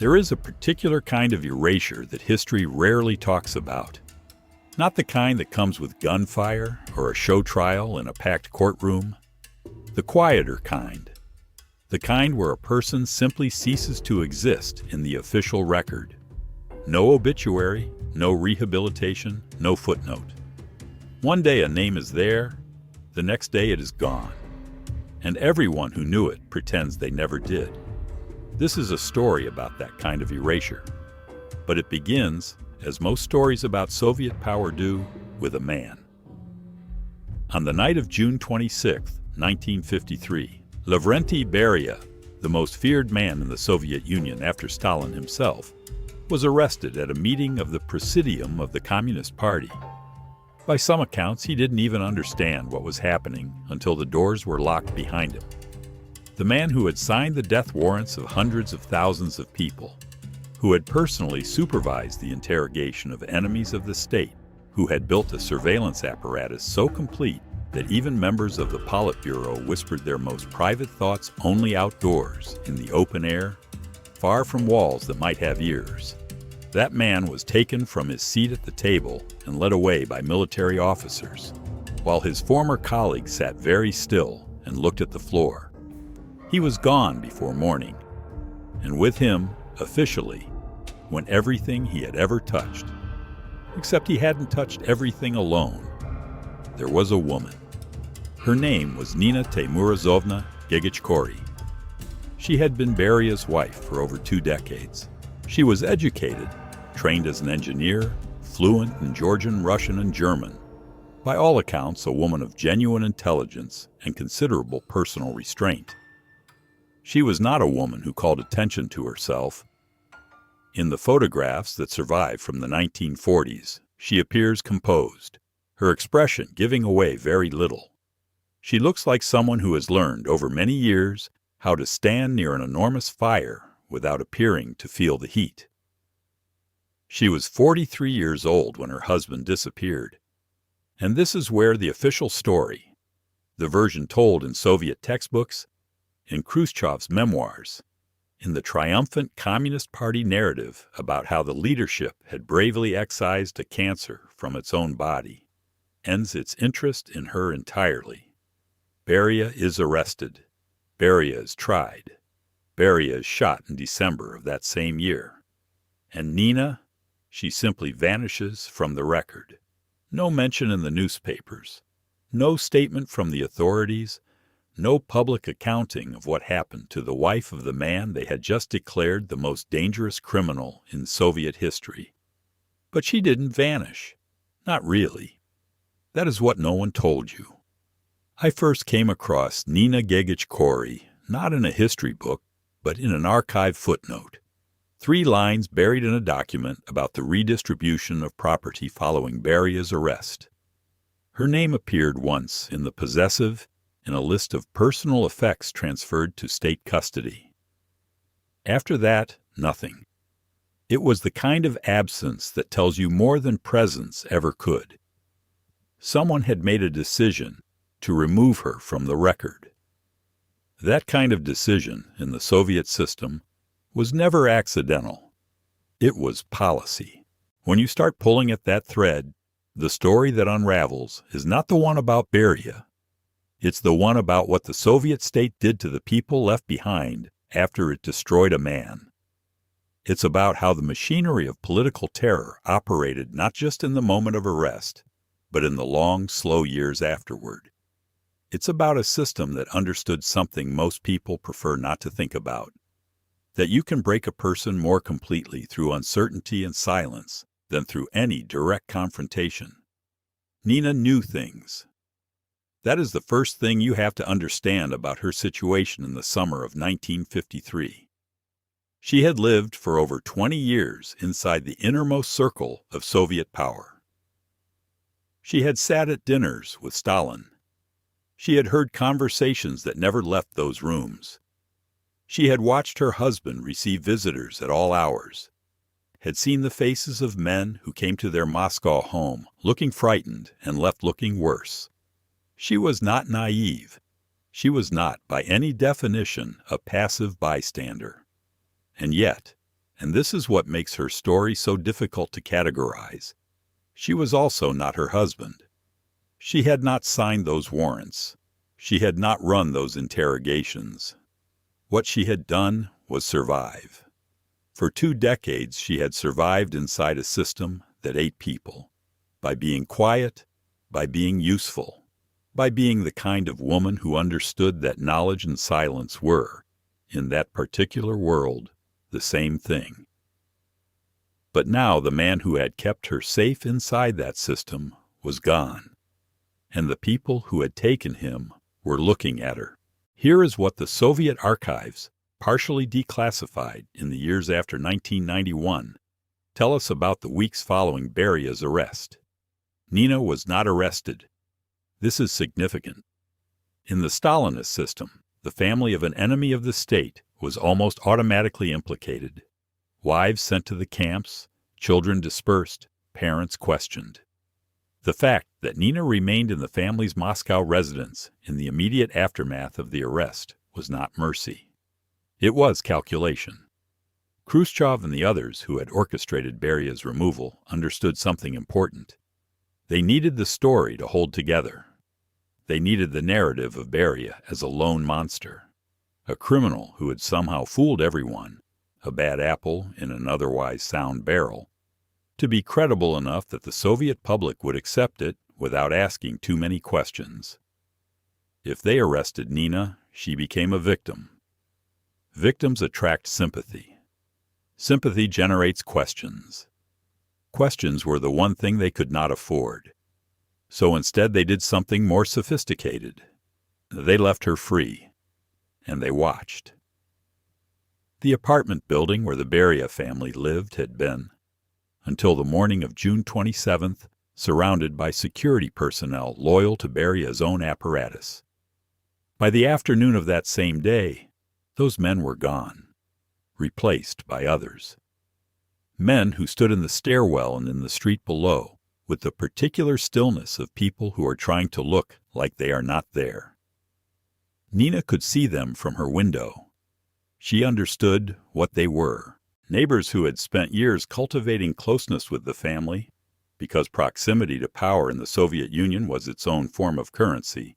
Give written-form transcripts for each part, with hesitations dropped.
There is a particular kind of erasure that history rarely talks about. Not the kind that comes with gunfire or a show trial in a packed courtroom. The quieter kind. The kind where a person simply ceases to exist in the official record. No obituary, no rehabilitation, no footnote. One day a name is there, the next day it is gone. And everyone who knew it pretends they never did. This is a story about that kind of erasure. But it begins, as most stories about Soviet power do, with a man. On the night of June 26, 1953, Lavrentiy Beria, the most feared man in the Soviet Union after Stalin himself, was arrested at a meeting of the Presidium of the Communist Party. By some accounts, he didn't even understand what was happening until the doors were locked behind him. The man who had signed the death warrants of hundreds of thousands of people, who had personally supervised the interrogation of enemies of the state, who had built a surveillance apparatus so complete that even members of the Politburo whispered their most private thoughts only outdoors, in the open air, far from walls that might have ears. That man was taken from his seat at the table and led away by military officers, while his former colleague sat very still and looked at the floor. He was gone before morning, and with him, officially, went everything he had ever touched. Except he hadn't touched everything alone. There was a woman. Her name was Nina Teymurazovna Gegichkori. She had been Beria's wife for over 2 decades. She was educated, trained as an engineer, fluent in Georgian, Russian, and German. By all accounts, a woman of genuine intelligence and considerable personal restraint. She was not a woman who called attention to herself. In the photographs that survive from the 1940s, she appears composed, her expression giving away very little. She looks like someone who has learned over many years how to stand near an enormous fire without appearing to feel the heat. She was 43 years old when her husband disappeared. And this is where the official story, the version told in Soviet textbooks, in Khrushchev's memoirs, in the triumphant Communist Party narrative about how the leadership had bravely excised a cancer from its own body, ends its interest in her entirely. Beria is arrested. Beria is tried. Beria is shot in December of that same year. And Nina, she simply vanishes from the record. No mention in the newspapers. No statement from the authorities. No public accounting of what happened to the wife of the man they had just declared the most dangerous criminal in Soviet history. But she didn't vanish. Not really. That is what no one told you. I first came across Nina Gegichkori, not in a history book, but in an archive footnote. 3 lines buried in a document about the redistribution of property following Beria's arrest. Her name appeared once in the possessive in a list of personal effects transferred to state custody. After that, nothing. It was the kind of absence that tells you more than presence ever could. Someone had made a decision to remove her from the record. That kind of decision in the Soviet system was never accidental. It was policy. When you start pulling at that thread, the story that unravels is not the one about Beria. It's the one about what the Soviet state did to the people left behind after it destroyed a man. It's about how the machinery of political terror operated not just in the moment of arrest, but in the long, slow years afterward. It's about a system that understood something most people prefer not to think about, that you can break a person more completely through uncertainty and silence than through any direct confrontation. Nina knew things. That is the first thing you have to understand about her situation in the summer of 1953. She had lived for over 20 years inside the innermost circle of Soviet power. She had sat at dinners with Stalin. She had heard conversations that never left those rooms. She had watched her husband receive visitors at all hours, had seen the faces of men who came to their Moscow home looking frightened and left looking worse. She was not naive. She was not, by any definition, a passive bystander. And yet, And this is what makes her story so difficult to categorize. She was also not her husband. She had not signed those warrants. She had not run those interrogations. What she had done was survive. For 2 decades she had survived inside a system that ate people, by being quiet, by being useful, by being the kind of woman who understood that knowledge and silence were, in that particular world, the same thing. But now the man who had kept her safe inside that system was gone, and the people who had taken him were looking at her. Here is what the Soviet archives, partially declassified in the years after 1991, tell us about the weeks following Beria's arrest. Nina was not arrested. This is significant. In the Stalinist system, the family of an enemy of the state was almost automatically implicated. Wives sent to the camps, children dispersed, parents questioned. The fact that Nina remained in the family's Moscow residence in the immediate aftermath of the arrest was not mercy. It was calculation. Khrushchev and the others who had orchestrated Beria's removal understood something important. They needed the story to hold together. They needed the narrative of Beria as a lone monster, a criminal who had somehow fooled everyone, a bad apple in an otherwise sound barrel, to be credible enough that the Soviet public would accept it without asking too many questions. If they arrested Nina, she became a victim. Victims attract sympathy. Sympathy generates questions. Questions were the one thing they could not afford. So instead they did something more sophisticated. They left her free, and they watched. The apartment building where the Beria family lived had been, until the morning of June 27th, surrounded by security personnel loyal to Beria's own apparatus. By the afternoon of that same day, those men were gone, replaced by others. Men who stood in the stairwell and in the street below, with the particular stillness of people who are trying to look like they are not there. Nina could see them from her window. She understood what they were. Neighbors who had spent years cultivating closeness with the family, because proximity to power in the Soviet Union was its own form of currency,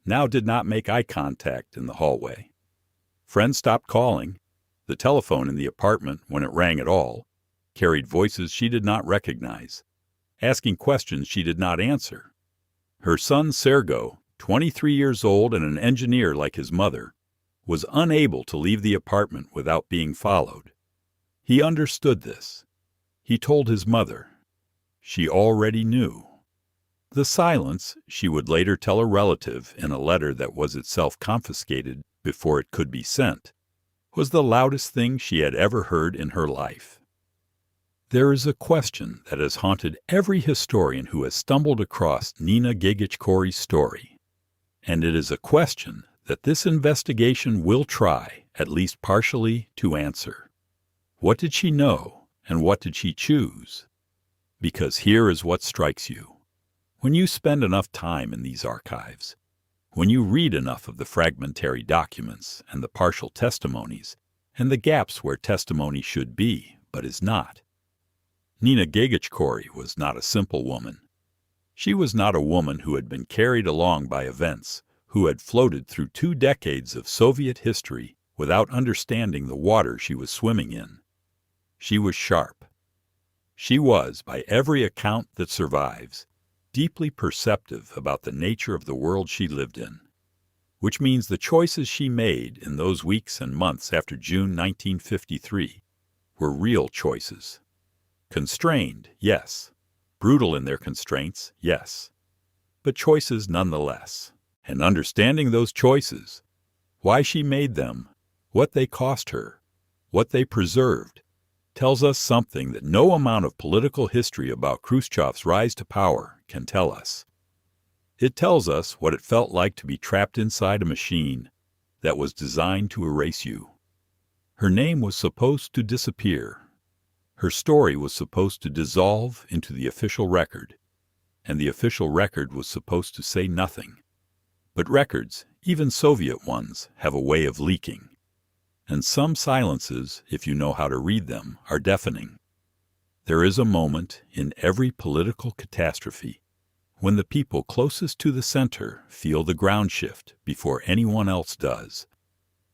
now did not make eye contact in the hallway. Friends stopped calling. The telephone in the apartment, when it rang at all, carried voices she did not recognize, asking questions she did not answer. Her son Sergo, 23 years old and an engineer like his mother, was unable to leave the apartment without being followed. He understood this. He told his mother. She already knew. The silence, she would later tell a relative in a letter that was itself confiscated before it could be sent, was the loudest thing she had ever heard in her life. There is a question that has haunted every historian who has stumbled across Nina Gigich-Corey's story, and it is a question that this investigation will try, at least partially, to answer. What did she know, and what did she choose? Because here is what strikes you. When you spend enough time in these archives, when you read enough of the fragmentary documents and the partial testimonies, and the gaps where testimony should be, but is not, Nina Gigich-Corey was not a simple woman. She was not a woman who had been carried along by events, who had floated through 2 decades of Soviet history without understanding the water she was swimming in. She was sharp. She was, by every account that survives, deeply perceptive about the nature of the world she lived in, which means the choices she made in those weeks and months after June 1953 were real choices. Constrained, yes. Brutal in their constraints, yes. But choices nonetheless. And understanding those choices, why she made them, what they cost her, what they preserved, tells us something that no amount of political history about Khrushchev's rise to power can tell us. It tells us what it felt like to be trapped inside a machine that was designed to erase you. Her name was supposed to disappear. Her story was supposed to dissolve into the official record, and the official record was supposed to say nothing. But records, even Soviet ones, have a way of leaking. And some silences, if you know how to read them, are deafening. There is a moment in every political catastrophe when the people closest to the center feel the ground shift before anyone else does.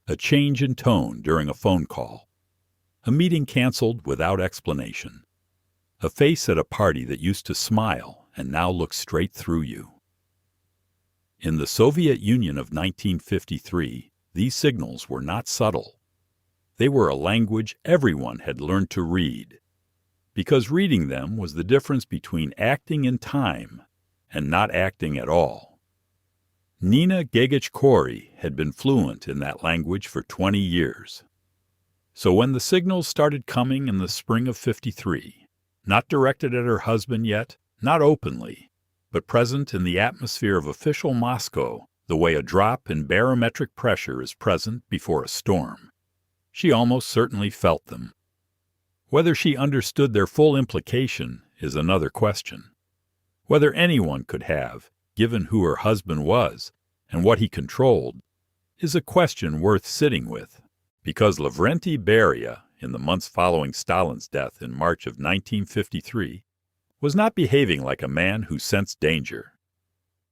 A change in tone during a phone call. A meeting canceled without explanation. A face at a party that used to smile and now looks straight through you. In the Soviet Union of 1953, these signals were not subtle. They were a language everyone had learned to read, because reading them was the difference between acting in time and not acting at all. Nina Gagich-Kori had been fluent in that language for 20 years. So when the signals started coming in the spring of '53, not directed at her husband yet, not openly, but present in the atmosphere of official Moscow the way a drop in barometric pressure is present before a storm, she almost certainly felt them. Whether she understood their full implication is another question. Whether anyone could have, given who her husband was and what he controlled, is a question worth sitting with, because Lavrenti Beria, in the months following Stalin's death in March of 1953, was not behaving like a man who sensed danger.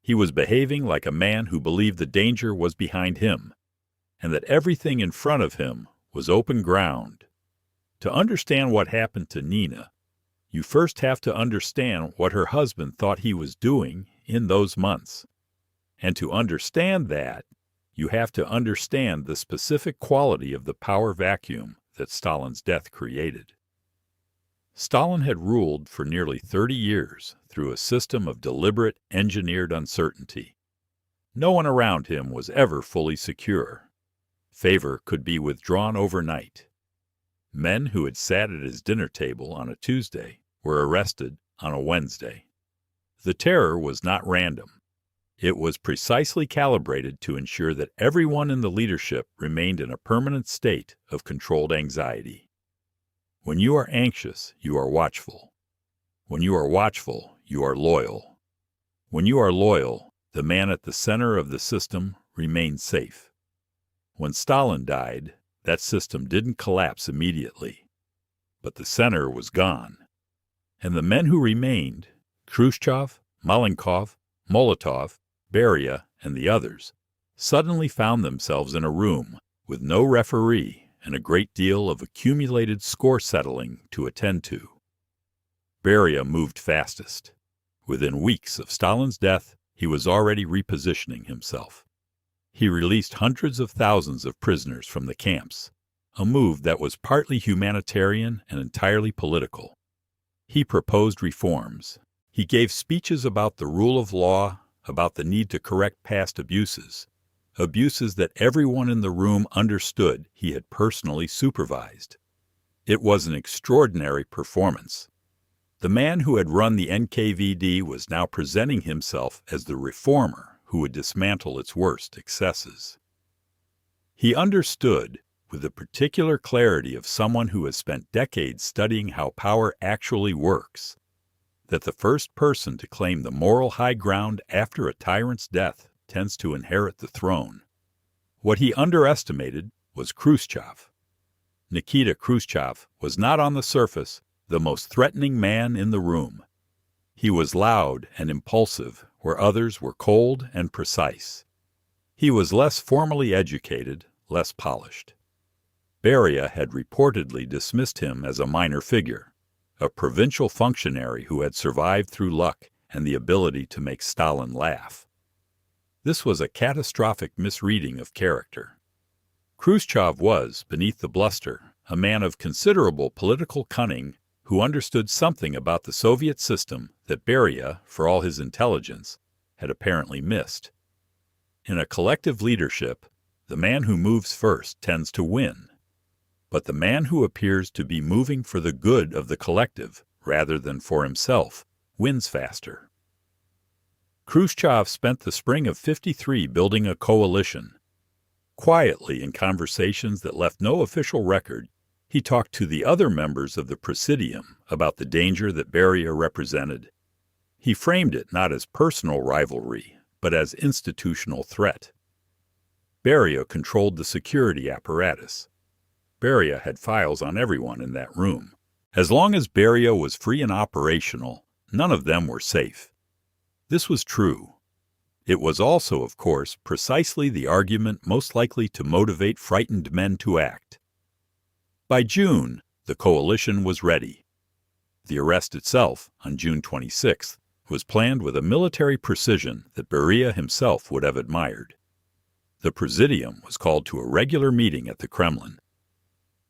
He was behaving like a man who believed the danger was behind him, and that everything in front of him was open ground. To understand what happened to Nina, you first have to understand what her husband thought he was doing in those months. And to understand that, you have to understand the specific quality of the power vacuum that Stalin's death created. Stalin had ruled for nearly 30 years through a system of deliberate, engineered uncertainty. No one around him was ever fully secure. Favor could be withdrawn overnight. Men who had sat at his dinner table on a Tuesday were arrested on a Wednesday. The terror was not random. It was precisely calibrated to ensure that everyone in the leadership remained in a permanent state of controlled anxiety. When you are anxious, you are watchful. When you are watchful, you are loyal. When you are loyal, the man at the center of the system remains safe. When Stalin died, that system didn't collapse immediately, but the center was gone. And the men who remained, Khrushchev, Malenkov, Molotov, Beria, and the others, suddenly found themselves in a room with no referee and a great deal of accumulated score settling to attend to. Beria moved fastest. Within weeks of Stalin's death, he was already repositioning himself. He released hundreds of thousands of prisoners from the camps, a move that was partly humanitarian and entirely political. He proposed reforms. He gave speeches about the rule of law, about the need to correct past abuses that everyone in the room understood he had personally supervised. It was an extraordinary performance. The man who had run the NKVD was now presenting himself as the reformer who would dismantle its worst excesses. He understood, with the particular clarity of someone who has spent decades studying how power actually works, that the first person to claim the moral high ground after a tyrant's death tends to inherit the throne. What he underestimated was Khrushchev. Nikita Khrushchev was not on the surface the most threatening man in the room. He was loud and impulsive where others were cold and precise. He was less formally educated, less polished. Beria had reportedly dismissed him as a minor figure, a provincial functionary who had survived through luck and the ability to make Stalin laugh. This was a catastrophic misreading of character. Khrushchev was, beneath the bluster, a man of considerable political cunning who understood something about the Soviet system that Beria, for all his intelligence, had apparently missed. In a collective leadership, the man who moves first tends to win. But the man who appears to be moving for the good of the collective rather than for himself wins faster. Khrushchev spent the spring of '53 building a coalition. Quietly, in conversations that left no official record, he talked to the other members of the Presidium about the danger that Beria represented. He framed it not as personal rivalry, but as institutional threat. Beria controlled the security apparatus. Beria had files on everyone in that room. As long as Beria was free and operational, none of them were safe. This was true. It was also, of course, precisely the argument most likely to motivate frightened men to act. By June, the coalition was ready. The arrest itself, on June 26th, was planned with a military precision that Beria himself would have admired. The Presidium was called to a regular meeting at the Kremlin.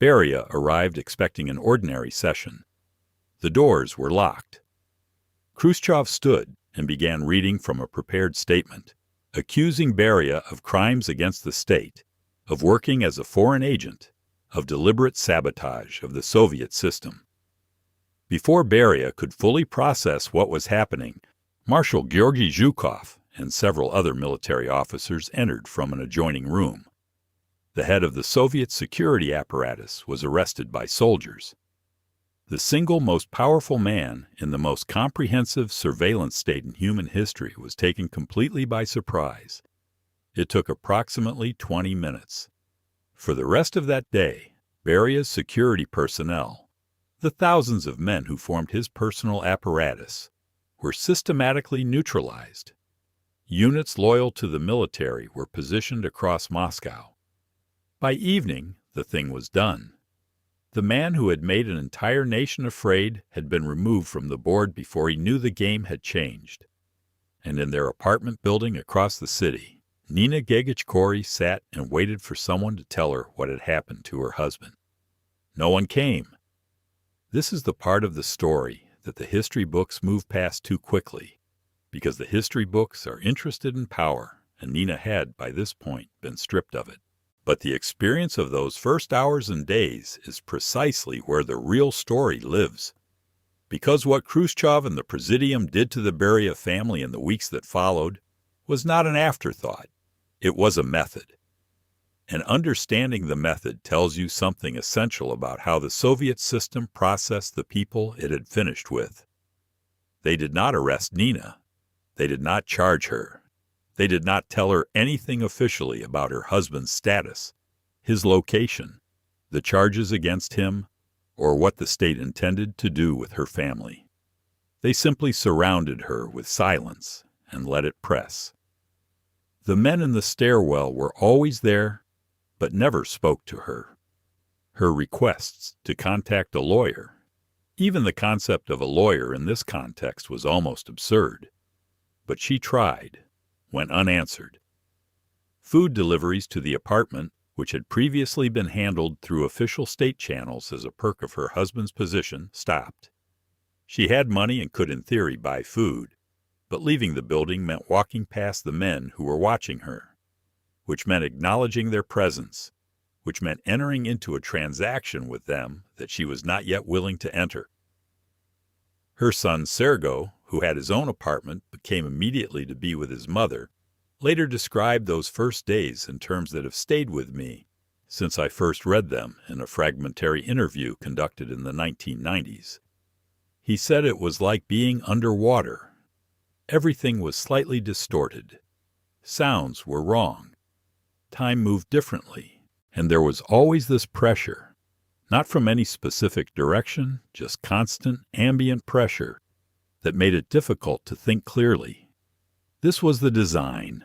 Beria arrived expecting an ordinary session. The doors were locked. Khrushchev stood and began reading from a prepared statement, accusing Beria of crimes against the state, of working as a foreign agent, of deliberate sabotage of the Soviet system. Before Beria could fully process what was happening, Marshal Georgy Zhukov and several other military officers entered from an adjoining room. The head of the Soviet security apparatus was arrested by soldiers. The single most powerful man in the most comprehensive surveillance state in human history was taken completely by surprise. It took approximately 20 minutes. For the rest of that day, Beria's security personnel, the thousands of men who formed his personal apparatus, were systematically neutralized. Units loyal to the military were positioned across Moscow. By evening, the thing was done. The man who had made an entire nation afraid had been removed from the board before he knew the game had changed. And in their apartment building across the city, Nina Gegichkori sat and waited for someone to tell her what had happened to her husband. No one came. This is the part of the story that the history books move past too quickly, because the history books are interested in power, and Nina had, by this point, been stripped of it. But the experience of those first hours and days is precisely where the real story lives. Because what Khrushchev and the Presidium did to the Beria family in the weeks that followed was not an afterthought. It was a method. And understanding the method tells you something essential about how the Soviet system processed the people it had finished with. They did not arrest Nina. They did not charge her. They did not tell her anything officially about her husband's status, his location, the charges against him, or what the state intended to do with her family. They simply surrounded her with silence and let it press. The men in the stairwell were always there, but never spoke to her. Her requests to contact a lawyer, even the concept of a lawyer in this context was almost absurd, but she tried, went unanswered. Food deliveries to the apartment, which had previously been handled through official state channels as a perk of her husband's position, stopped. She had money and could in theory buy food, but leaving the building meant walking past the men who were watching her, which meant acknowledging their presence, which meant entering into a transaction with them that she was not yet willing to enter. Her son Sergo, who had his own apartment but came immediately to be with his mother, later described those first days in terms that have stayed with me since I first read them in a fragmentary interview conducted in the 1990s. He said it was like being underwater. Everything was slightly distorted. Sounds were wrong. Time moved differently, and there was always this pressure, not from any specific direction, just constant ambient pressure that made it difficult to think clearly. This was the design.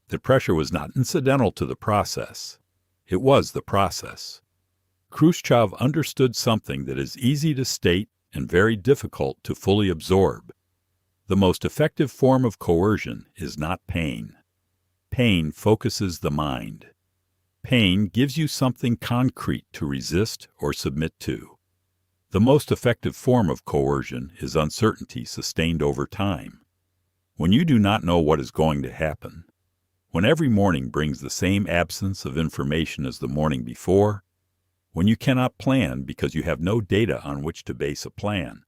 The pressure was not incidental to the process. It was the process. Khrushchev understood something that is easy to state and very difficult to fully absorb. The most effective form of coercion is not pain. Pain focuses the mind. Pain gives you something concrete to resist or submit to. The most effective form of coercion is uncertainty sustained over time. When you do not know what is going to happen, when every morning brings the same absence of information as the morning before, when you cannot plan because you have no data on which to base a plan,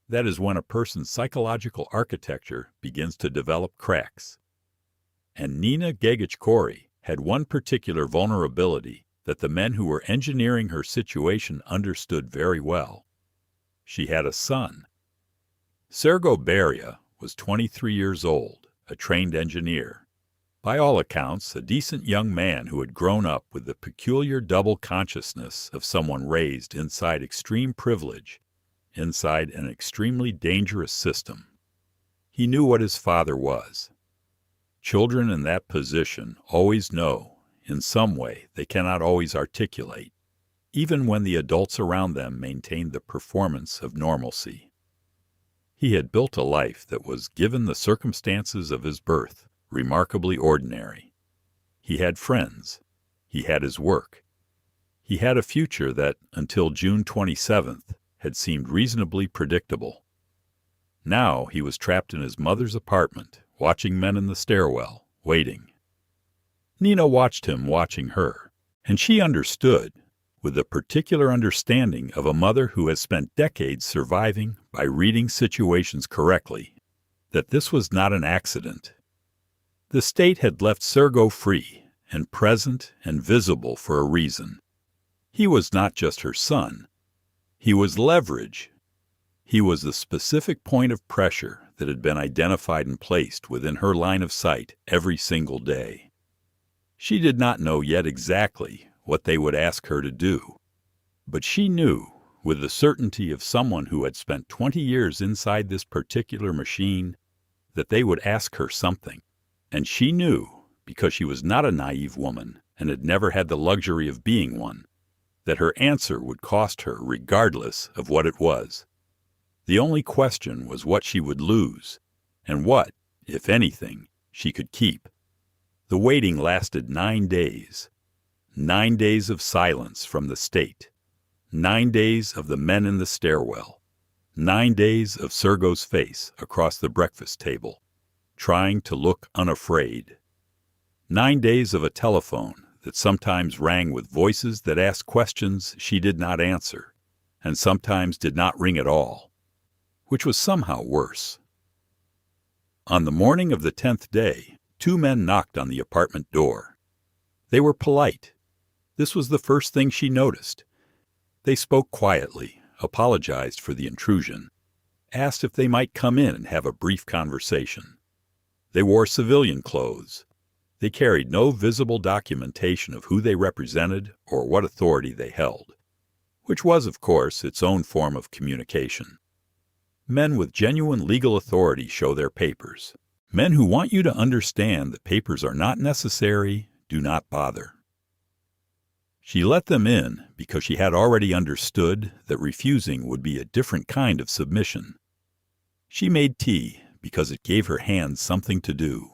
that is when a person's psychological architecture begins to develop cracks. And Nina Gegichkori had one particular vulnerability that the men who were engineering her situation understood very well. She had a son. Sergo Beria was 23 years old, a trained engineer. By all accounts, a decent young man who had grown up with the peculiar double consciousness of someone raised inside extreme privilege, inside an extremely dangerous system. He knew what his father was. Children in that position always know, in some way they cannot always articulate, even when the adults around them maintain the performance of normalcy. He had built a life that was, given the circumstances of his birth, remarkably ordinary. He had friends. He had his work. He had a future that, until June 27th, had seemed reasonably predictable. Now he was trapped in his mother's apartment, watching men in the stairwell, waiting. Nina watched him watching her, and she understood, with the particular understanding of a mother who has spent decades surviving by reading situations correctly, that this was not an accident. The state had left Sergo free and present and visible for a reason. He was not just her son. He was leverage. He was the specific point of pressure that had been identified and placed within her line of sight every single day. She did not know yet exactly what they would ask her to do, but she knew, with the certainty of someone who had spent 20 years inside this particular machine, that they would ask her something. And she knew, because she was not a naive woman and had never had the luxury of being one, that her answer would cost her regardless of what it was. The only question was what she would lose, and what, if anything, she could keep. The waiting lasted 9 days. 9 days of silence from the state. 9 days of the men in the stairwell. 9 days of Sergo's face across the breakfast table, trying to look unafraid. 9 days of a telephone that sometimes rang with voices that asked questions she did not answer, and sometimes did not ring at all, which was somehow worse. On the morning of the 10th day, 2 men knocked on the apartment door. They were polite. This was the first thing she noticed. They spoke quietly, apologized for the intrusion, asked if they might come in and have a brief conversation. They wore civilian clothes. They carried no visible documentation of who they represented or what authority they held, which was, of course, its own form of communication. Men with genuine legal authority show their papers. Men who want you to understand that papers are not necessary do not bother. She let them in because she had already understood that refusing would be a different kind of submission. She made tea because it gave her hands something to do.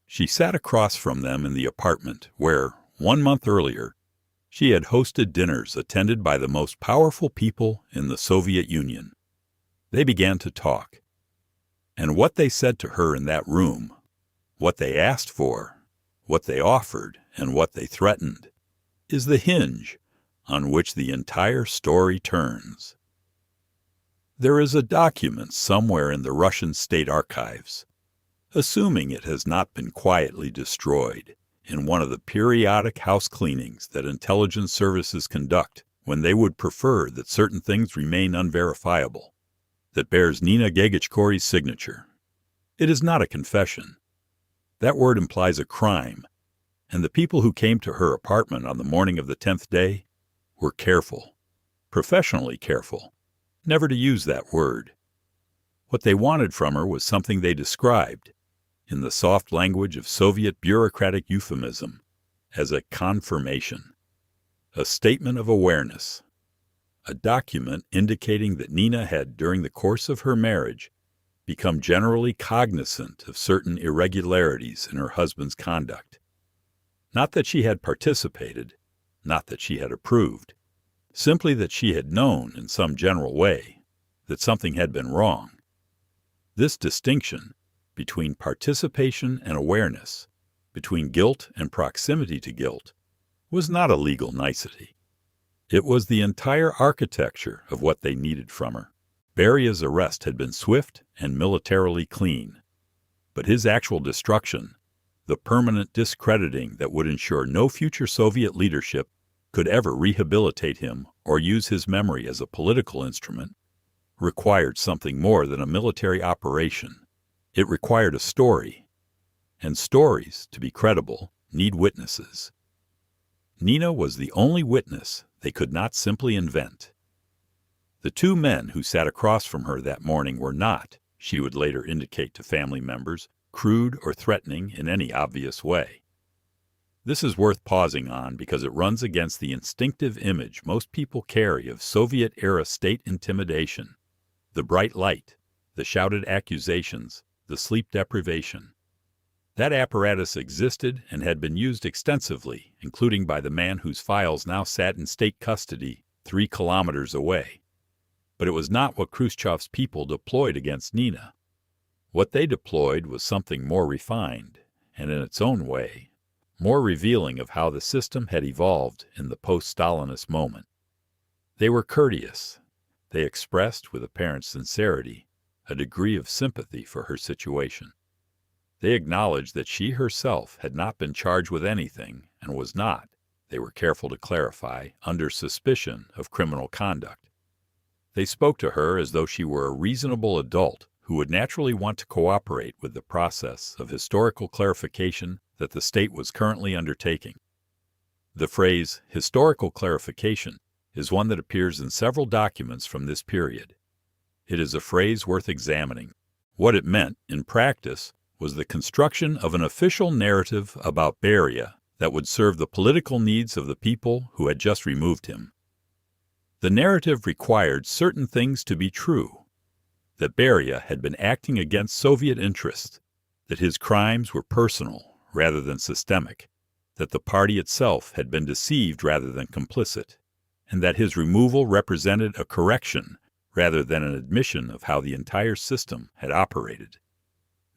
She sat across from them in the apartment where, 1 month earlier, she had hosted dinners attended by the most powerful people in the Soviet Union. They began to talk. And what they said to her in that room, what they asked for, what they offered, and what they threatened, is the hinge on which the entire story turns. There is a document somewhere in the Russian state archives, assuming it has not been quietly destroyed in one of the periodic house cleanings that intelligence services conduct when they would prefer that certain things remain unverifiable, that bears Nina Gagichkori's signature. It is not a confession. That word implies a crime, and the people who came to her apartment on the morning of the 10th day were careful, professionally careful, never to use that word. What they wanted from her was something they described, in the soft language of Soviet bureaucratic euphemism, as a confirmation, a statement of awareness, a document indicating that Nina had, during the course of her marriage, become generally cognizant of certain irregularities in her husband's conduct. Not that she had participated, not that she had approved, simply that she had known in some general way that something had been wrong. This distinction between participation and awareness, between guilt and proximity to guilt, was not a legal nicety. It was the entire architecture of what they needed from her. Beria's arrest had been swift and militarily clean, but his actual destruction, the permanent discrediting that would ensure no future Soviet leadership could ever rehabilitate him or use his memory as a political instrument, required something more than a military operation. It required a story. And stories, to be credible, need witnesses. Nina was the only witness they could not simply invent. The two men who sat across from her that morning were not, she would later indicate to family members, crude or threatening in any obvious way. This is worth pausing on because it runs against the instinctive image most people carry of Soviet-era state intimidation: the bright light, the shouted accusations, the sleep deprivation. That apparatus existed and had been used extensively, including by the man whose files now sat in state custody 3 kilometers away. But it was not what Khrushchev's people deployed against Nina. What they deployed was something more refined, and in its own way, more revealing of how the system had evolved in the post-Stalinist moment. They were courteous. They expressed, with apparent sincerity, a degree of sympathy for her situation. They acknowledged that she herself had not been charged with anything and was not, they were careful to clarify, under suspicion of criminal conduct. They spoke to her as though she were a reasonable adult who would naturally want to cooperate with the process of historical clarification that the state was currently undertaking. The phrase historical clarification is one that appears in several documents from this period. It is a phrase worth examining. What it meant, in practice, was the construction of an official narrative about Beria that would serve the political needs of the people who had just removed him. The narrative required certain things to be true: that Beria had been acting against Soviet interests, that his crimes were personal rather than systemic, that the party itself had been deceived rather than complicit, and that his removal represented a correction rather than an admission of how the entire system had operated.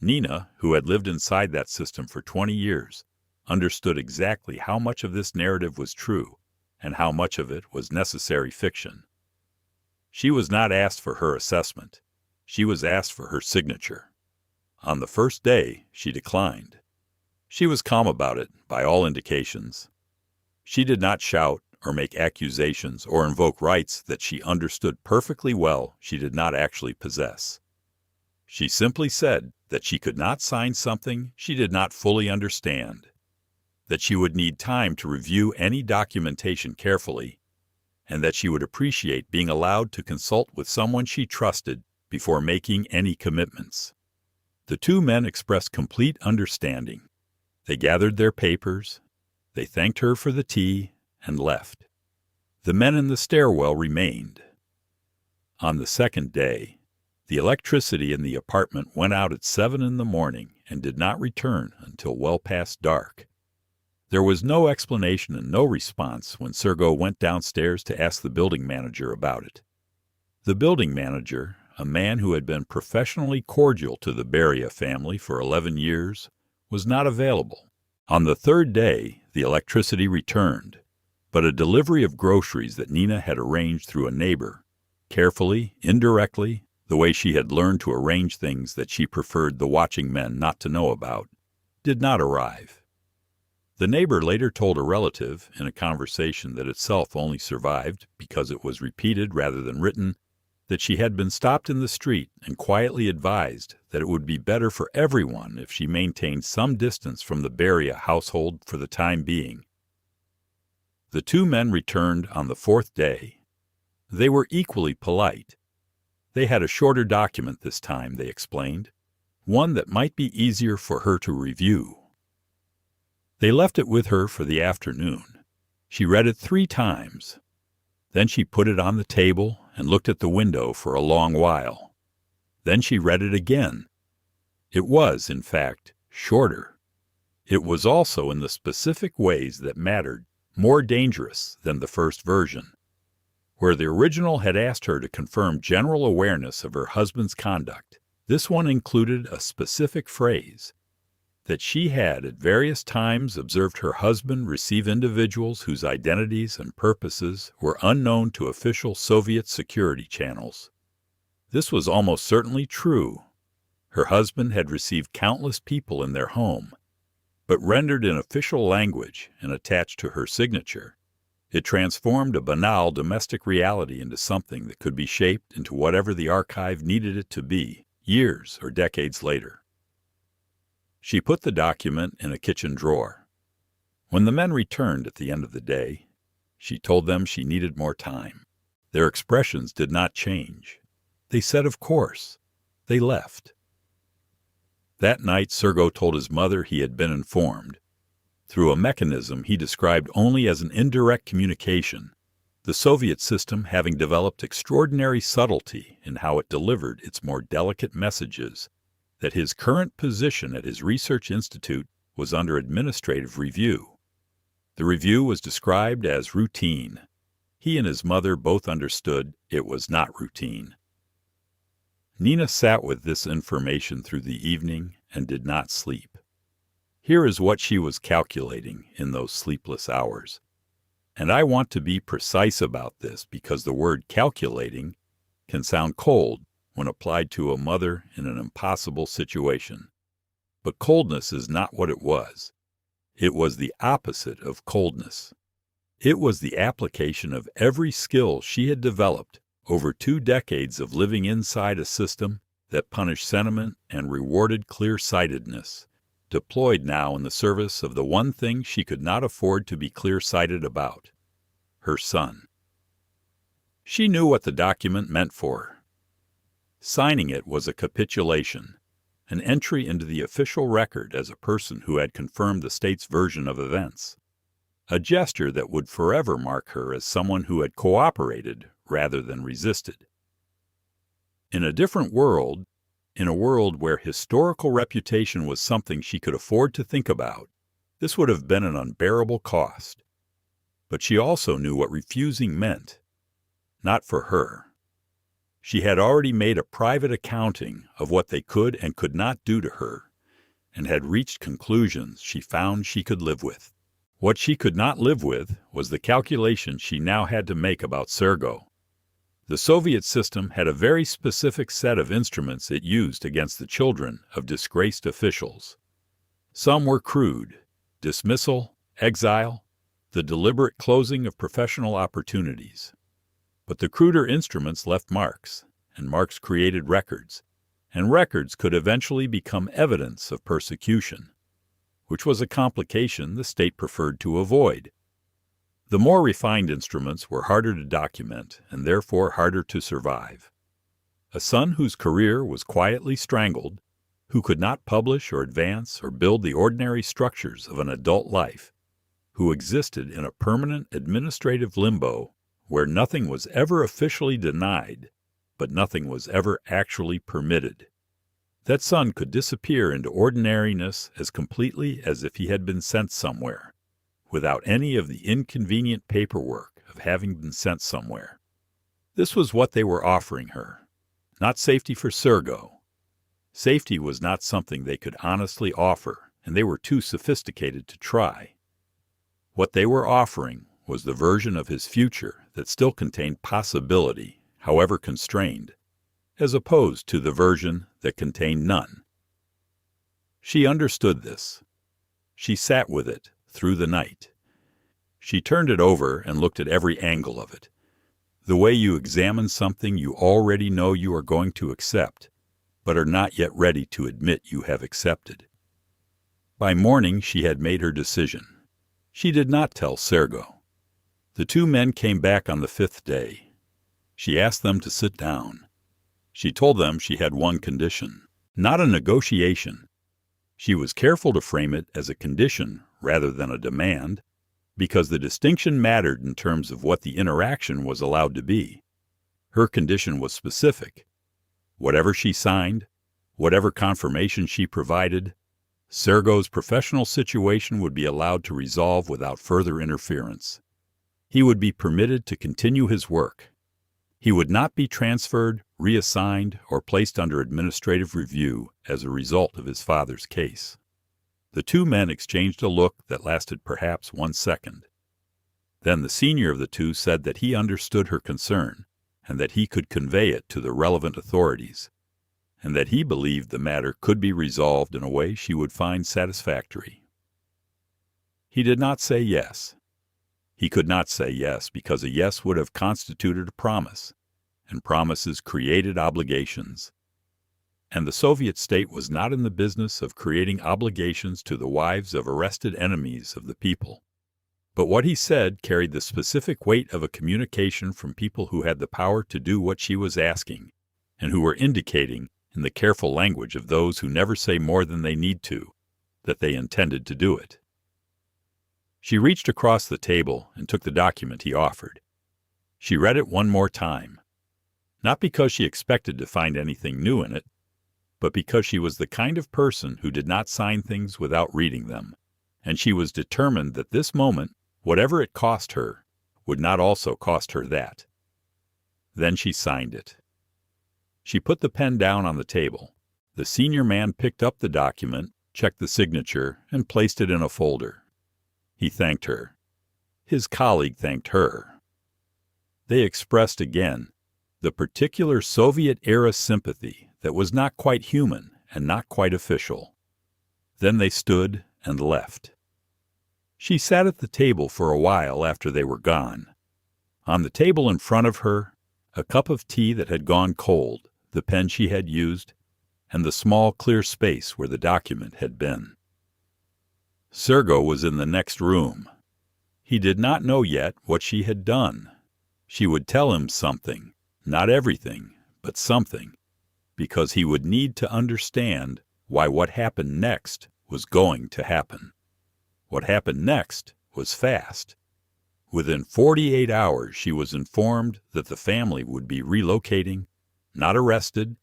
Nina, who had lived inside that system for 20 years, understood exactly how much of this narrative was true and how much of it was necessary fiction. She was not asked for her assessment. She was asked for her signature. On the first day, she declined. She was calm about it, by all indications. She did not shout or make accusations or invoke rights that she understood perfectly well she did not actually possess. She simply said that she could not sign something she did not fully understand, that she would need time to review any documentation carefully, and that she would appreciate being allowed to consult with someone she trusted before making any commitments. The two men expressed complete understanding. They gathered their papers, they thanked her for the tea, and left. The men in the stairwell remained. On the second day, the electricity in the apartment went out at 7 in the morning and did not return until well past dark. There was no explanation and no response when Sergo went downstairs to ask the building manager about it. The building manager, a man who had been professionally cordial to the Beria family for 11 years, was not available. On the third day, the electricity returned, but a delivery of groceries that Nina had arranged through a neighbor, carefully, indirectly, the way she had learned to arrange things that she preferred the watching men not to know about, did not arrive. The neighbor later told a relative, in a conversation that itself only survived because it was repeated rather than written, that she had been stopped in the street and quietly advised that it would be better for everyone if she maintained some distance from the Beria household for the time being. The two men returned on the fourth day. They were equally polite. They had a shorter document this time, they explained, one that might be easier for her to review. They left it with her for the afternoon. She read it 3 times. Then she put it on the table and looked at the window for a long while. Then she read it again. It was, in fact, shorter. It was also, in the specific ways that mattered, more dangerous than the first version. Where the original had asked her to confirm general awareness of her husband's conduct, this one included a specific phrase: that she had at various times observed her husband receive individuals whose identities and purposes were unknown to official Soviet security channels. This was almost certainly true. Her husband had received countless people in their home, but rendered in official language and attached to her signature, it transformed a banal domestic reality into something that could be shaped into whatever the archive needed it to be, years or decades later. She put the document in a kitchen drawer. When the men returned at the end of the day, she told them she needed more time. Their expressions did not change. They said, "Of course." They left. That night, Sergo told his mother he had been informed, through a mechanism he described only as an indirect communication, the Soviet system having developed extraordinary subtlety in how it delivered its more delicate messages, that his current position at his research institute was under administrative review. The review was described as routine. He and his mother both understood it was not routine. Nina sat with this information through the evening and did not sleep. Here is what she was calculating in those sleepless hours. And I want to be precise about this because the word calculating can sound cold when applied to a mother in an impossible situation. But coldness is not what it was. It was the opposite of coldness. It was the application of every skill she had developed over 2 decades of living inside a system that punished sentiment and rewarded clear-sightedness, deployed now in the service of the one thing she could not afford to be clear-sighted about, her son. She knew what the document meant for her. Signing it was a capitulation, an entry into the official record as a person who had confirmed the state's version of events, a gesture that would forever mark her as someone who had cooperated rather than resisted. In a different world, in a world where historical reputation was something she could afford to think about, this would have been an unbearable cost. But she also knew what refusing meant. Not for her. She had already made a private accounting of what they could and could not do to her, and had reached conclusions she found she could live with. What she could not live with was the calculation she now had to make about Sergo. The Soviet system had a very specific set of instruments it used against the children of disgraced officials. Some were crude: dismissal, exile, the deliberate closing of professional opportunities. But the cruder instruments left marks, and marks created records, and records could eventually become evidence of persecution, which was a complication the state preferred to avoid. The more refined instruments were harder to document and therefore harder to survive. A son whose career was quietly strangled, who could not publish or advance or build the ordinary structures of an adult life, who existed in a permanent administrative limbo where nothing was ever officially denied, but nothing was ever actually permitted. That son could disappear into ordinariness as completely as if he had been sent somewhere, without any of the inconvenient paperwork of having been sent somewhere. This was what they were offering her, not safety for Sergo. Safety was not something they could honestly offer, and they were too sophisticated to try. What they were offering was the version of his future that still contained possibility, however constrained, as opposed to the version that contained none. She understood this. She sat with it through the night. She turned it over and looked at every angle of it, the way you examine something you already know you are going to accept, but are not yet ready to admit you have accepted. By morning she had made her decision. She did not tell Sergo. The 2 men came back on the 5th day. She asked them to sit down. She told them she had one condition, not a negotiation. She was careful to frame it as a condition rather than a demand, because the distinction mattered in terms of what the interaction was allowed to be. Her condition was specific. Whatever she signed, whatever confirmation she provided, Sergo's professional situation would be allowed to resolve without further interference. He would be permitted to continue his work. He would not be transferred, reassigned, or placed under administrative review as a result of his father's case. The 2 men exchanged a look that lasted perhaps 1 second. Then the senior of the 2 said that he understood her concern, and that he could convey it to the relevant authorities, and that he believed the matter could be resolved in a way she would find satisfactory. He did not say yes. He could not say yes because a yes would have constituted a promise, and promises created obligations. and the Soviet state was not in the business of creating obligations to the wives of arrested enemies of the people. But what he said carried the specific weight of a communication from people who had the power to do what she was asking, and who were indicating, in the careful language of those who never say more than they need to, that they intended to do it. She reached across the table and took the document he offered. She read it one more time, not because she expected to find anything new in it, but because she was the kind of person who did not sign things without reading them, and she was determined that this moment, whatever it cost her, would not also cost her that. Then she signed it. She put the pen down on the table. The senior man picked up the document, checked the signature, and placed it in a folder. He thanked her. His colleague thanked her. They expressed again the particular Soviet-era sympathy that was not quite human and not quite official. Then they stood and left. She sat at the table for a while after they were gone. On the table in front of her, a cup of tea that had gone cold, the pen she had used, and the small clear space where the document had been. Sergo was in the next room. He did not know yet what she had done. She would tell him something, not everything, but something, because he would need to understand why what happened next was going to happen. What happened next was fast. Within 48 hours, she was informed that the family would be relocating, not arrested,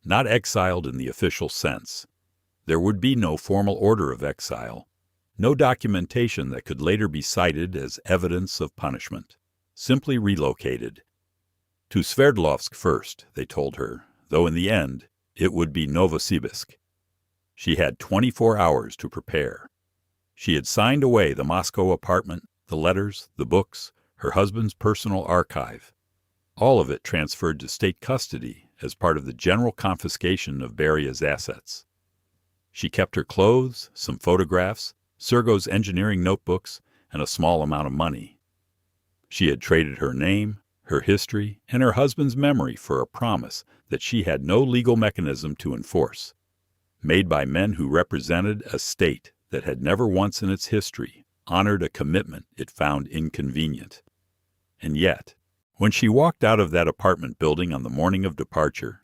not exiled in the official sense. There would be no formal order of exile, no documentation that could later be cited as evidence of punishment. Simply relocated. To Sverdlovsk first, they told her, though in the end, it would be Novosibirsk. She had 24 hours to prepare. She had signed away the Moscow apartment, the letters, the books, her husband's personal archive. All of it transferred to state custody as part of the general confiscation of Beria's assets. She kept her clothes, some photographs, Sergo's engineering notebooks, and a small amount of money. She had traded her name, her history, and her husband's memory for a promise that she had no legal mechanism to enforce, made by men who represented a state that had never once in its history honored a commitment it found inconvenient. And yet, when she walked out of that apartment building on the morning of departure,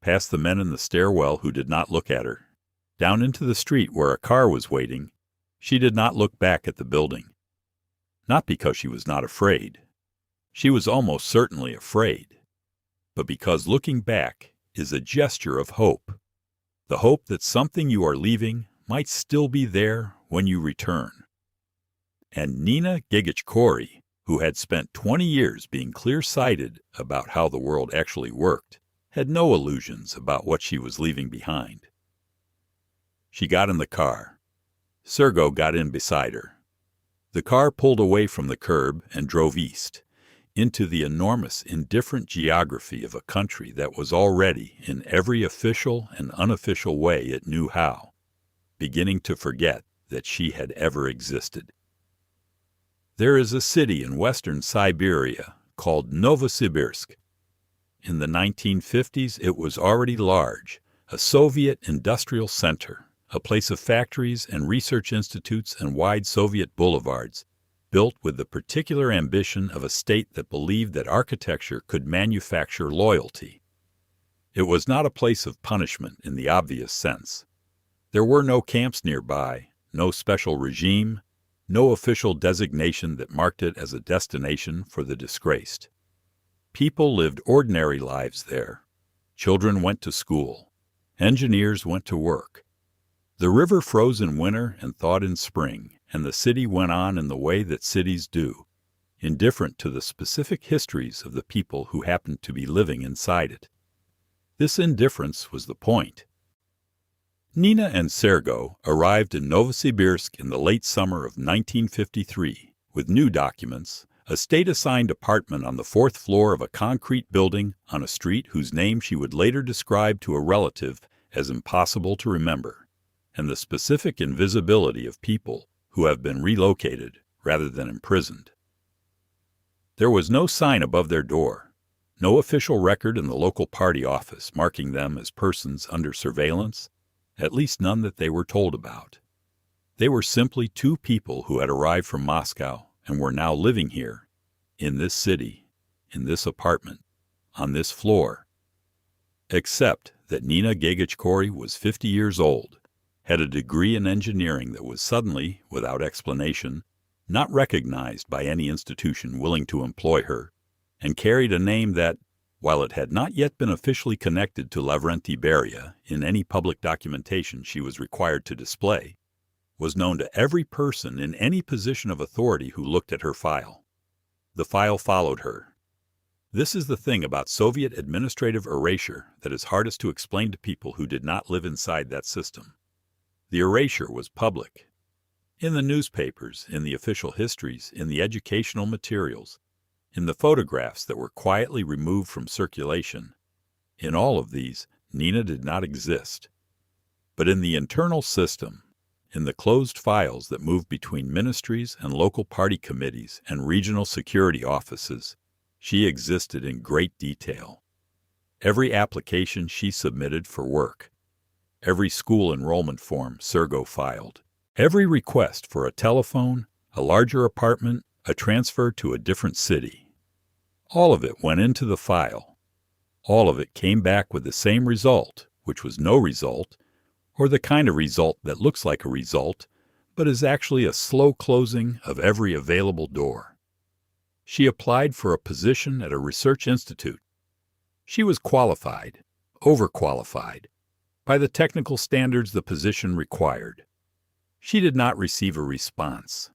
past the men in the stairwell who did not look at her, down into the street where a car was waiting, she did not look back at the building. Not because she was not afraid. She was almost certainly afraid, but because looking back is a gesture of hope, the hope that something you are leaving might still be there when you return. And Nina Gigichkori, who had spent 20 years being clear-sighted about how the world actually worked, had no illusions about what she was leaving behind. She got in the car. Sergo got in beside her. The car pulled away from the curb and drove east, into the enormous, indifferent geography of a country that was already, in every official and unofficial way it knew how, beginning to forget that she had ever existed. There is a city in western Siberia called Novosibirsk. In the 1950s, it was already large, a Soviet industrial center, a place of factories and research institutes and wide Soviet boulevards, built with the particular ambition of a state that believed that architecture could manufacture loyalty. It was not a place of punishment in the obvious sense. There were no camps nearby, no special regime, no official designation that marked it as a destination for the disgraced. People lived ordinary lives there. Children went to school. Engineers went to work. The river froze in winter and thawed in spring, and the city went on in the way that cities do, indifferent to the specific histories of the people who happened to be living inside it. This indifference was the point. Nina and Sergo arrived in Novosibirsk in the late summer of 1953 with new documents, a state-assigned apartment on the fourth floor of a concrete building on a street whose name she would later describe to a relative as impossible to remember, and the specific invisibility of people who have been relocated rather than imprisoned. There was no sign above their door, No official record in the local party office marking them as persons under surveillance, at least none that they were told about. They were simply two people who had arrived from Moscow and were now living here, in this city, in this apartment, on this floor. Except that Nina Gagachkori was 50 years old, had a degree in engineering that was suddenly, without explanation, not recognized by any institution willing to employ her, and carried a name that, while it had not yet been officially connected to Lavrenti Beria in any public documentation she was required to display, was known to every person in any position of authority who looked at her file. The file followed her. This is the thing about Soviet administrative erasure that is hardest to explain to people who did not live inside that system. The erasure was public. In the newspapers, in the official histories, in the educational materials, in the photographs that were quietly removed from circulation. In all of these, Nina did not exist. But in the internal system, in the closed files that moved between ministries and local party committees and regional security offices, she existed in great detail. Every application she submitted for work, every school enrollment form Sergo filed, every request for a telephone, a larger apartment, a transfer to a different city. All of it went into the file. All of it came back with the same result, which was no result, or the kind of result that looks like a result, but is actually a slow closing of every available door. She applied for a position at a research institute. She was qualified, overqualified, by the technical standards the position required. She did not receive a response.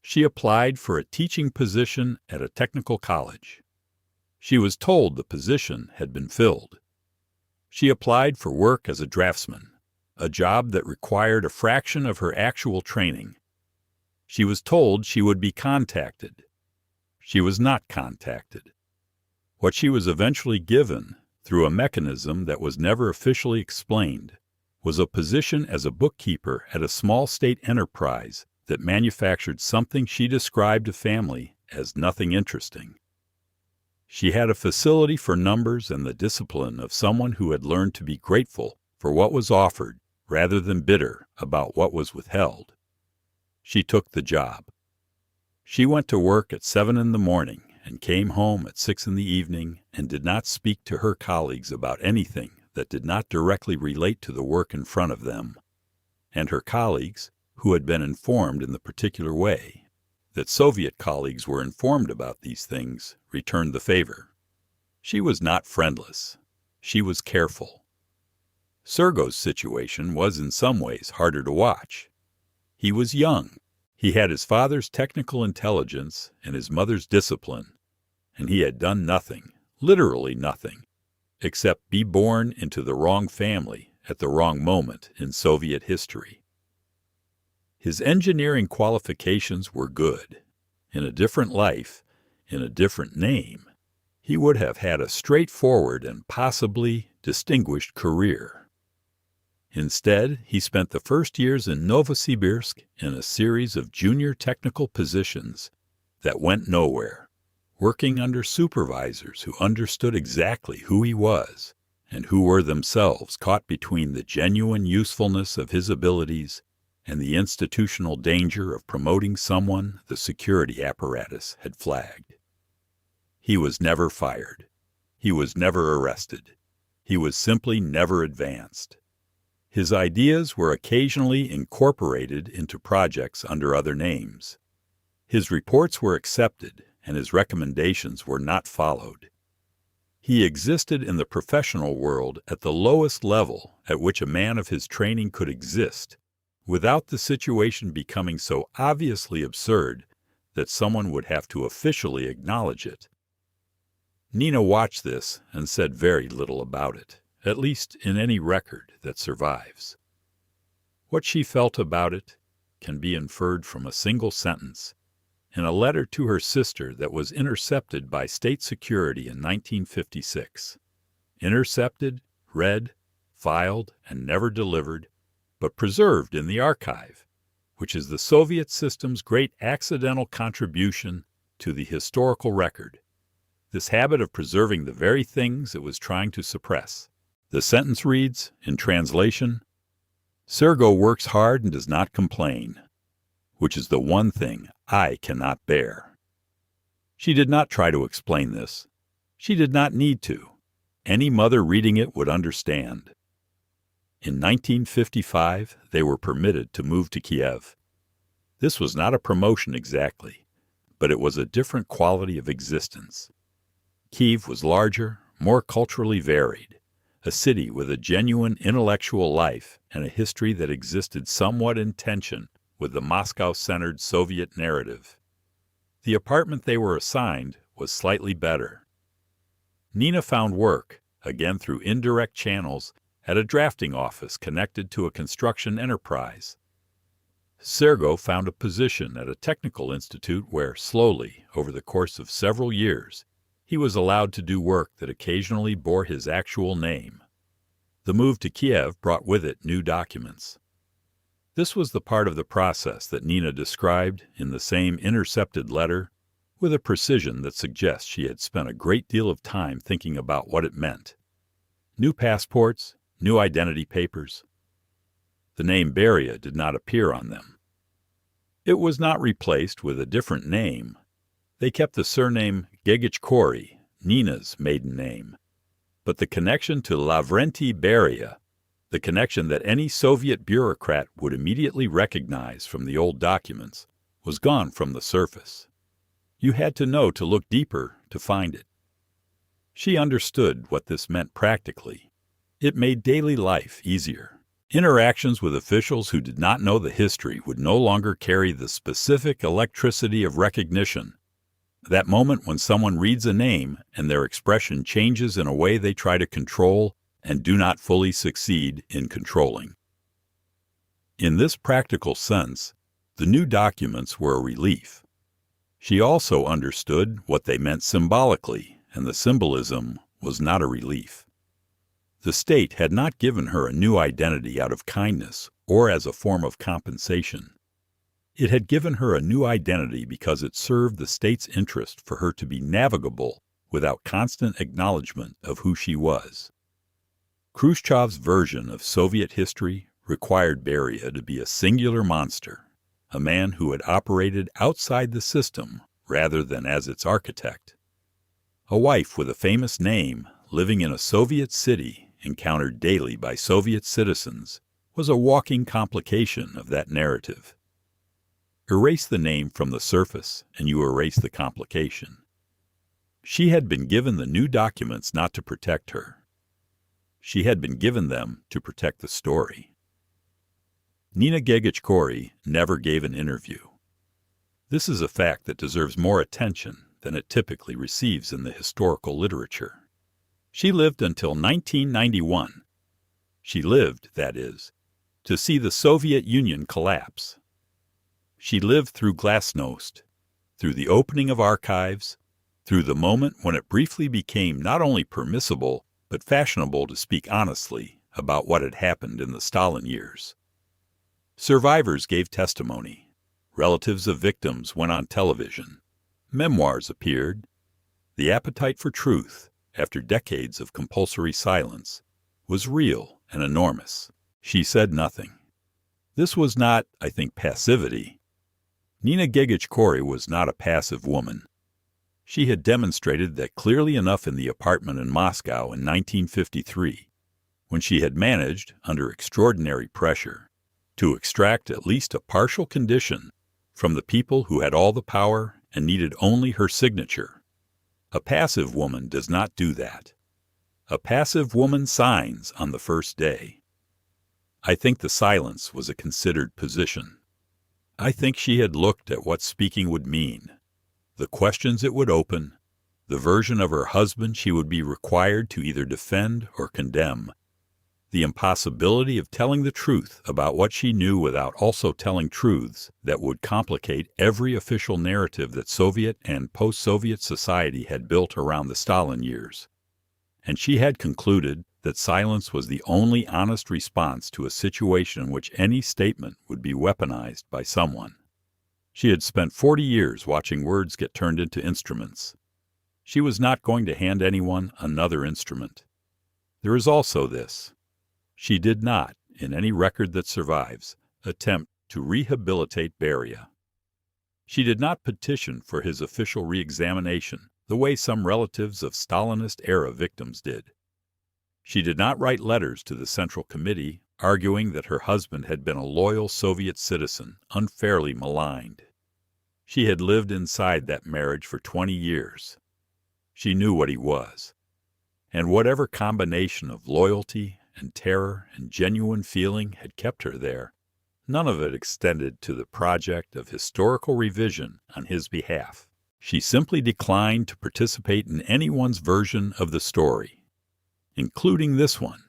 She applied for a teaching position at a technical college. She was told the position had been filled. She applied for work as a draftsman, a job that required a fraction of her actual training. She was told she would be contacted. She was not contacted. What she was eventually given, through a mechanism that was never officially explained, was a position as a bookkeeper at a small state enterprise that manufactured something she described to family as nothing interesting. She had a facility for numbers and the discipline of someone who had learned to be grateful for what was offered rather than bitter about what was withheld. She took the job. She went to work at 7 in the morning and came home at 6 in the evening and did not speak to her colleagues about anything that did not directly relate to the work in front of them. And her colleagues, who had been informed in the particular way that Soviet colleagues were informed about these things, returned the favor. She was not friendless. She was careful. Sergo's situation was in some ways harder to watch. He was young. He had his father's technical intelligence and his mother's discipline, and he had done nothing, literally nothing, except be born into the wrong family at the wrong moment in Soviet history. His engineering qualifications were good. In a different life, in a different name, he would have had a straightforward and possibly distinguished career. Instead, he spent the first years in Novosibirsk in a series of junior technical positions that went nowhere, working under supervisors who understood exactly who he was and who were themselves caught between the genuine usefulness of his abilities and the institutional danger of promoting someone the security apparatus had flagged. He was never fired. He was never arrested. He was simply never advanced. His ideas were occasionally incorporated into projects under other names. His reports were accepted, and his recommendations were not followed. He existed in the professional world at the lowest level at which a man of his training could exist, without the situation becoming so obviously absurd that someone would have to officially acknowledge it. Nina watched this and said very little about it, at least in any record that survives. What she felt about it can be inferred from a single sentence in a letter to her sister that was intercepted by state security in 1956. Intercepted, read, filed, and never delivered, but preserved in the archive, which is the Soviet system's great accidental contribution to the historical record. this habit of preserving the very things it was trying to suppress. The sentence reads, in translation, Sergo works hard and does not complain, which is the one thing I cannot bear. She did not try to explain this. She did not need to. Any mother reading it would understand. In 1955, they were permitted to move to Kiev. This was not a promotion exactly, but it was a different quality of existence. Kiev was larger, more culturally varied, a city with a genuine intellectual life and a history that existed somewhat in tension with the Moscow-centered Soviet narrative. The apartment they were assigned was slightly better. Nina found work, again through indirect channels, at a drafting office connected to a construction enterprise. Sergo found a position at a technical institute where, slowly, over the course of several years, he was allowed to do work that occasionally bore his actual name. The move to Kiev brought with it new documents. This was the part of the process that Nina described in the same intercepted letter with a precision that suggests she had spent a great deal of time thinking about what it meant. New passports, new identity papers. The name Beria did not appear on them. It was not replaced with a different name. They kept the surname Gegichkori, Nina's maiden name. But the connection to Lavrenti Beria, the connection that any Soviet bureaucrat would immediately recognize from the old documents, was gone from the surface. You had to know to look deeper to find it. She understood what this meant practically. It made daily life easier. Interactions with officials who did not know the history would no longer carry the specific electricity of recognition. That moment when someone reads a name and their expression changes in a way they try to control and do not fully succeed in controlling. In this practical sense, the new documents were a relief. She also understood what they meant symbolically, and the symbolism was not a relief. The state had not given her a new identity out of kindness or as a form of compensation. It had given her a new identity because it served the state's interest for her to be navigable without constant acknowledgement of who she was. Khrushchev's version of Soviet history required Beria to be a singular monster, a man who had operated outside the system rather than as its architect. A wife with a famous name living in a Soviet city encountered daily by Soviet citizens was a walking complication of that narrative. Erase the name from the surface, and you erase the complication. She had been given the new documents not to protect her. She had been given them to protect the story. Nina Gegichkori never gave an interview. This is a fact that deserves more attention than it typically receives in the historical literature. She lived until 1991. She lived, that is, to see the Soviet Union collapse. She lived through glasnost, through the opening of archives, through the moment when it briefly became not only permissible but fashionable to speak honestly about what had happened in the Stalin years. Survivors gave testimony. Relatives of victims went on television. Memoirs appeared. The appetite for truth, after decades of compulsory silence, was real and enormous. She said nothing. This was not, I think, passivity. Nina Gegichkori was not a passive woman. She had demonstrated that clearly enough in the apartment in Moscow in 1953, when she had managed, under extraordinary pressure, to extract at least a partial condition from the people who had all the power and needed only her signature. A passive woman does not do that. A passive woman signs on the first day. I think the silence was a considered position. I think she had looked at what speaking would mean, the questions it would open, the version of her husband she would be required to either defend or condemn, the impossibility of telling the truth about what she knew without also telling truths that would complicate every official narrative that Soviet and post-Soviet society had built around the Stalin years. And she had concluded that silence was the only honest response to a situation in which any statement would be weaponized by someone. She had spent 40 years watching words get turned into instruments. She was not going to hand anyone another instrument. There is also this. She did not, in any record that survives, attempt to rehabilitate Beria. She did not petition for his official re-examination the way some relatives of Stalinist-era victims did. She did not write letters to the Central Committee arguing that her husband had been a loyal Soviet citizen, unfairly maligned. She had lived inside that marriage for 20 years. She knew what he was. And whatever combination of loyalty and terror and genuine feeling had kept her there, none of it extended to the project of historical revision on his behalf. She simply declined to participate in anyone's version of the story, including this one,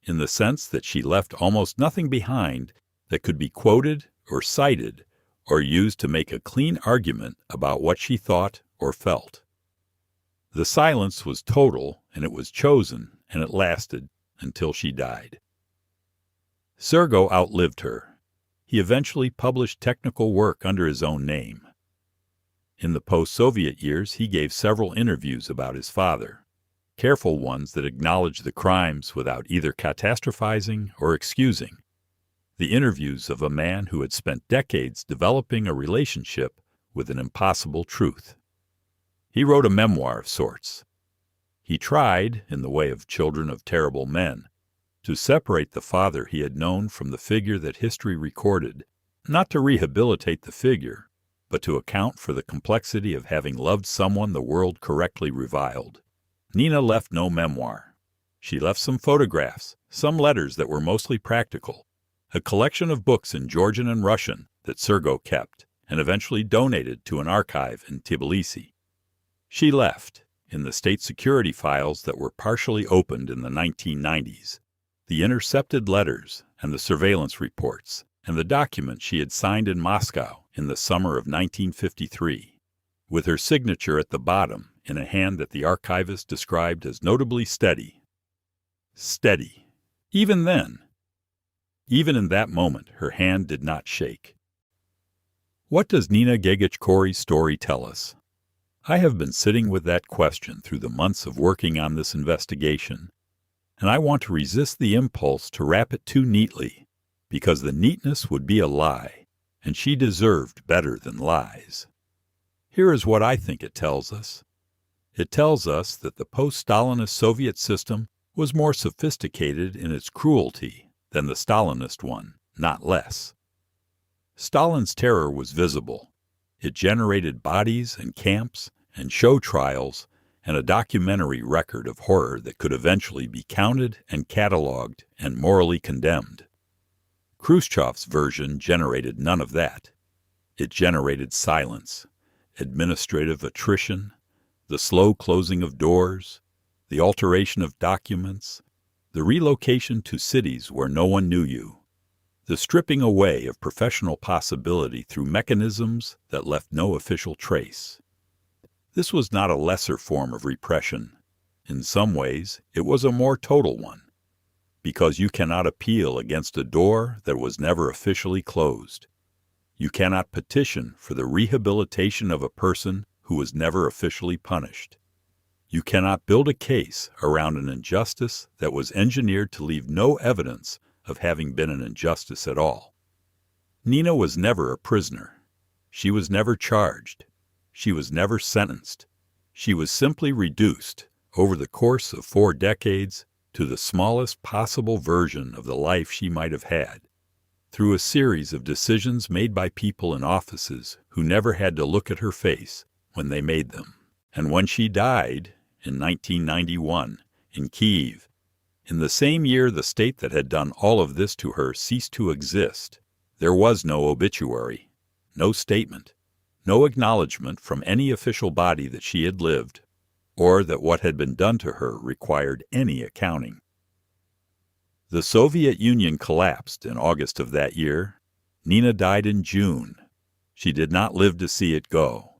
in the sense that she left almost nothing behind that could be quoted or cited or used to make a clean argument about what she thought or felt. The silence was total, and it was chosen, and it lasted until she died. Sergo outlived her. He eventually published technical work under his own name. In the post-Soviet years, he gave several interviews about his father, careful ones that acknowledged the crimes without either catastrophizing or excusing, the interviews of a man who had spent decades developing a relationship with an impossible truth. He wrote a memoir of sorts. He tried, in the way of Children of Terrible Men, to separate the father he had known from the figure that history recorded, not to rehabilitate the figure, but to account for the complexity of having loved someone the world correctly reviled. Nina left no memoir. She left some photographs, some letters that were mostly practical, a collection of books in Georgian and Russian that Sergo kept and eventually donated to an archive in Tbilisi. She left, in the state security files that were partially opened in the 1990s, the intercepted letters and the surveillance reports and the document she had signed in Moscow in the summer of 1953, with her signature at the bottom in a hand that the archivist described as notably steady. Steady. Even then. Even in that moment, her hand did not shake. What does Nina Gagich-Corey's story tell us? I have been sitting with that question through the months of working on this investigation, and I want to resist the impulse to wrap it too neatly, because the neatness would be a lie, and she deserved better than lies. Here is what I think it tells us. It tells us that the post-Stalinist Soviet system was more sophisticated in its cruelty than the Stalinist one, not less. Stalin's terror was visible. It generated bodies and camps and show trials and a documentary record of horror that could eventually be counted and cataloged and morally condemned. Khrushchev's version generated none of that. It generated silence, administrative attrition, the slow closing of doors, the alteration of documents, the relocation to cities where no one knew you, the stripping away of professional possibility through mechanisms that left no official trace. This was not a lesser form of repression. In some ways, it was a more total one, because you cannot appeal against a door that was never officially closed. You cannot petition for the rehabilitation of a person who was never officially punished. You cannot build a case around an injustice that was engineered to leave no evidence of having been an injustice at all. Nina was never a prisoner. She was never charged. She was never sentenced. She was simply reduced, over the course of 4 decades, to the smallest possible version of the life she might have had, through a series of decisions made by people in offices who never had to look at her face when they made them. And when she died, in 1991, in Kyiv, in the same year the state that had done all of this to her ceased to exist, there was no obituary, no statement, no acknowledgement from any official body that she had lived, or that what had been done to her required any accounting. The Soviet Union collapsed in August of that year. Nina died in June. She did not live to see it go.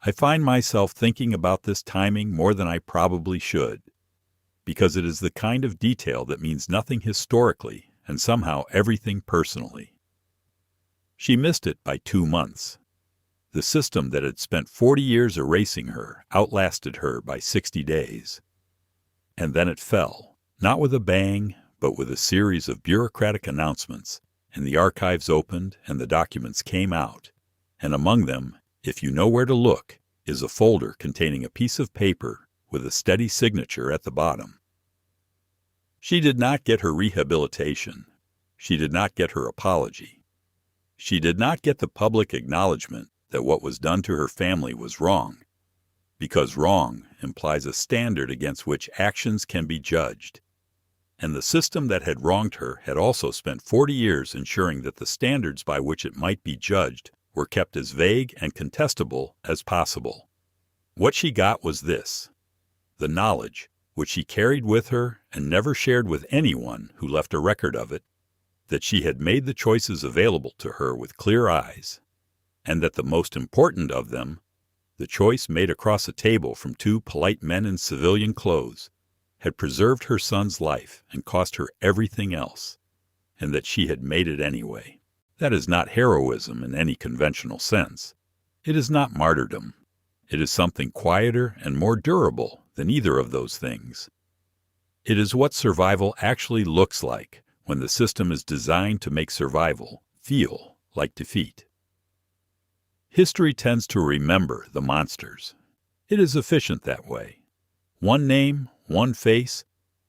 I find myself thinking about this timing more than I probably should, because it is the kind of detail that means nothing historically and somehow everything personally. She missed it by 2 months. The system that had spent 40 years erasing her outlasted her by 60 days. And then it fell, not with a bang, but with a series of bureaucratic announcements, and the archives opened and the documents came out. And among them, if you know where to look, is a folder containing a piece of paper with a steady signature at the bottom. She did not get her rehabilitation. She did not get her apology. She did not get the public acknowledgement that what was done to her family was wrong, because wrong implies a standard against which actions can be judged. And the system that had wronged her had also spent 40 years ensuring that the standards by which it might be judged were kept as vague and contestable as possible. What she got was this: the knowledge, which she carried with her and never shared with anyone who left a record of it, that she had made the choices available to her with clear eyes, and that the most important of them, the choice made across a table from two polite men in civilian clothes, had preserved her son's life and cost her everything else, and that she had made it anyway. That is not heroism in any conventional sense. It is not martyrdom. It is something quieter and more durable than either of those things. It is what survival actually looks like when the system is designed to make survival feel like defeat. History tends to remember the monsters. It is efficient that way. One name, one face,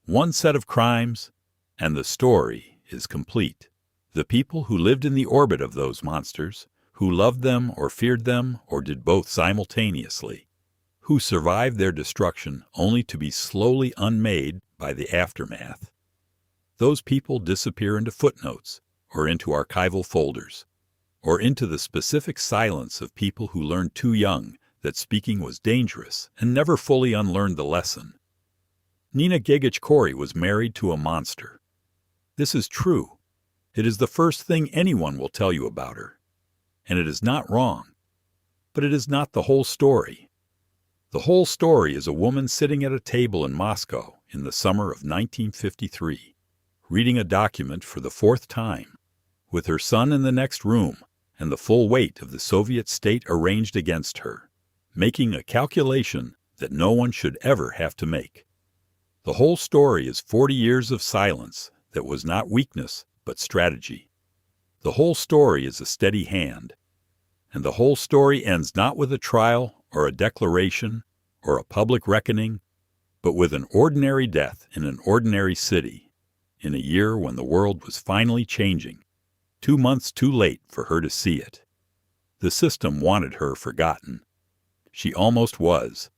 one set of crimes, and the story is complete. The people who lived in the orbit of those monsters, who loved them or feared them or did both simultaneously, who survived their destruction only to be slowly unmade by the aftermath, those people disappear into footnotes or into archival folders, or into the specific silence of people who learned too young that speaking was dangerous and never fully unlearned the lesson. Nina Gagich-Corey was married to a monster. This is true. It is the first thing anyone will tell you about her. And it is not wrong. But it is not the whole story. The whole story is a woman sitting at a table in Moscow in the summer of 1953, reading a document for the fourth time, with her son in the next room and the full weight of the Soviet state arranged against her, making a calculation that no one should ever have to make. The whole story is 40 years of silence that was not weakness but strategy. The whole story is a steady hand, and the whole story ends not with a trial or a declaration or a public reckoning, but with an ordinary death in an ordinary city, in a year when the world was finally changing, 2 months too late for her to see it. The system wanted her forgotten. She almost was.